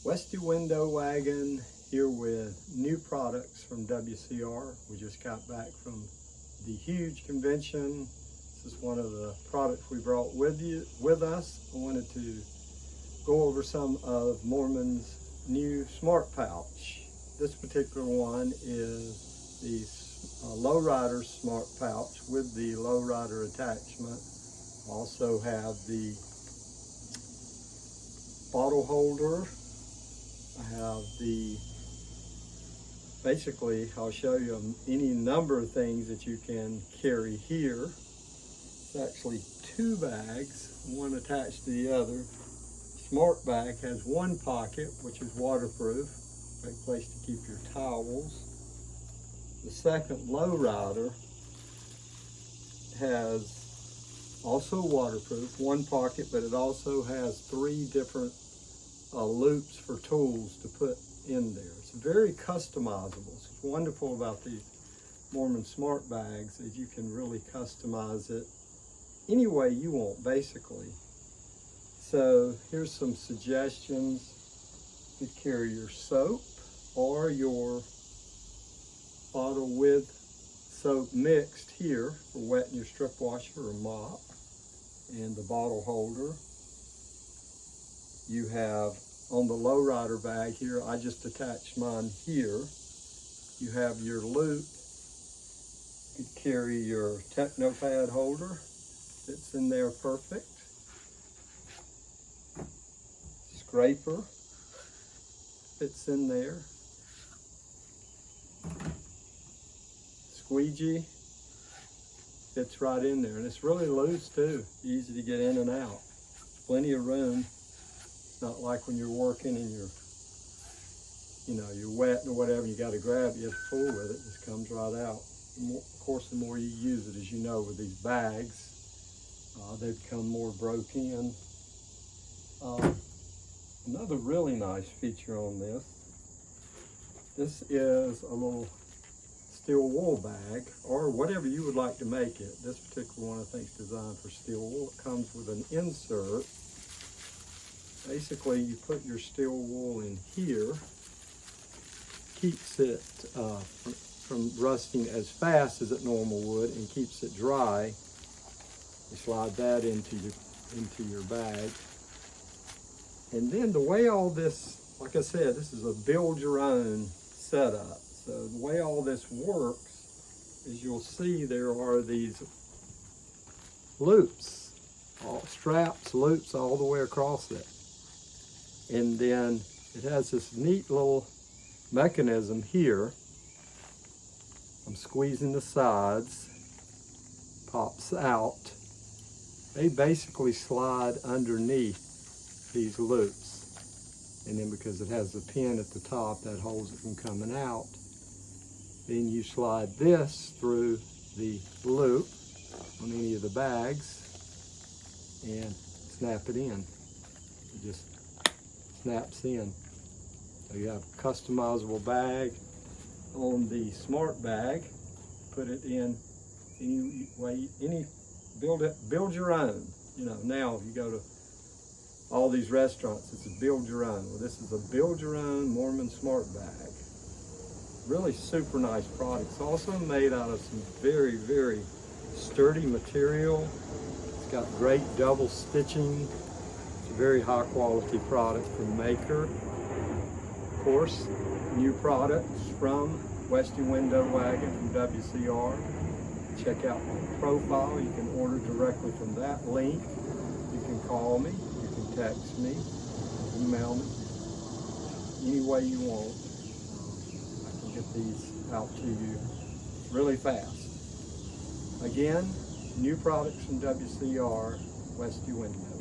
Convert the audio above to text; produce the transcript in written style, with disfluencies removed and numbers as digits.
Westy Window Wagon here with new products from WCR. We just got back from the huge convention. This is one of the products we brought with us. I wanted to go over some of Moorman's new smart pouch. This particular one is the lowrider smart pouch with the lowrider attachment. Also have the bottle holder. I have basically I'll show you any number of things that you can carry here. It's actually two bags, one attached to the other. Smart bag has one pocket, which is waterproof. Great place to keep your towels. The second lowrider has also waterproof, one pocket, but it also has three different loops for tools to put in there. It's very customizable. What's wonderful about these Moorman smart bags is you can really customize it any way you want, basically. So here's some suggestions. You could carry your soap or your bottle with soap mixed here for wetting your strip washer or mop, and the bottle holder. You have on the lowrider bag here, I just attached mine here. You have your loop. You could carry your Technopad holder. Fits in there perfect. Scraper fits in there. Squeegee fits right in there, and it's really loose too. Easy to get in and out. Plenty of room. Not like when you're working and you're wet or whatever, and you got to grab it, you have to pull with it. It just comes right out. Of course, the more you use it, as you know, with these bags, they become more broken in. Another really nice feature on this is a little steel wool bag, or whatever you would like to make it. This particular one I think is designed for steel wool. It comes with an insert. Basically, you put your steel wool in here, keeps it from rusting as fast as it normal would, and keeps it dry. You slide that into your bag. And then the way all this, like I said, this is a build your own setup. So the way all this works is you'll see there are these loops, straps, loops all the way across it. And then it has this neat little mechanism here. I'm squeezing the sides, pops out. They basically slide underneath these loops. And then because it has the pin at the top that holds it from coming out, then you slide this through the loop on any of the bags and snap it in. It just snaps in. So you have a customizable bag on the smart bag. Put it in any way, build your own. Now if you go to all these restaurants, it's a build your own. Well, this is a build your own Moorman smart bag. Really super nice product. It's also made out of some very, very sturdy material. It's got great double stitching. It's a very high quality product from Maykker. Of course, new products from Westy Window Wagon from WCR. Check out my profile. You can order directly from that link. You can call me, you can text me, email me, any way you want. I can get these out to you really fast. Again, new products from WCR, Westy Window.